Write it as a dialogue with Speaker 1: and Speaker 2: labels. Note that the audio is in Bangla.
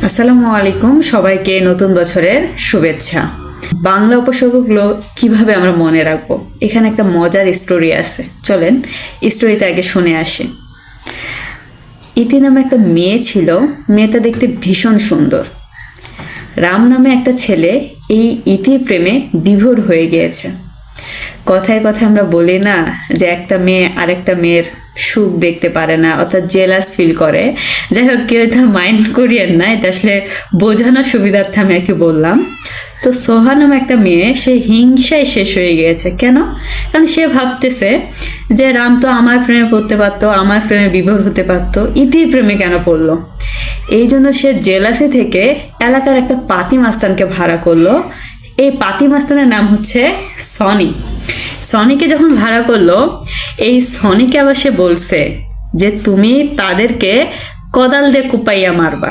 Speaker 1: আসসালামু আলাইকুম, সবাইকে নতুন বছরের শুভেচ্ছা। বাংলা উপসর্গগুলো কিভাবে আমরা মনে রাখবো, এখানে একটা মজার স্টোরি আছে। চলেন স্টোরিতে আগে শুনে আসি। ইতি নামে একটা মেয়ে ছিল। মেয়েটা দেখতে ভীষণ সুন্দর। রাম নামে একটা ছেলে এই ইতির প্রেমে বিভোর হয়ে গিয়েছে। কথায় কথায় আমরা বলি না যে একটা মেয়ে আরেকটা মেয়ের সুখ দেখতে পারে না, অর্থাৎ জেলাস ফিল করে। যাই হোক, কেউ এটা মাইন্ড করিয়েন না, এটা আসলে বোঝানোর সুবিধার্থে আমি আর কি বললাম। তো সোহা নামে একটা মেয়ে, সে হিংসায় শেষ হয়ে গিয়েছে। কেন? কারণ সে ভাবতেছে যে রাম তো আমার প্রেমে পড়তে পারতো, আমার প্রেমে বিভোর হতে পারতো, ইতির প্রেমে কেন পড়লো। এই জন্য সে জেলাসি থেকে এলাকার একটা পাতি মাস্তানকে ভাড়া করলো। এই পাতি মাস্তানের নাম হচ্ছে সনি। সনিকে যখন ভাড়া করলো, এই সনিকে আবার সে বলছে যে তুমি তাদেরকে কোদাল দিয়ে কুপাইয়া মারবা।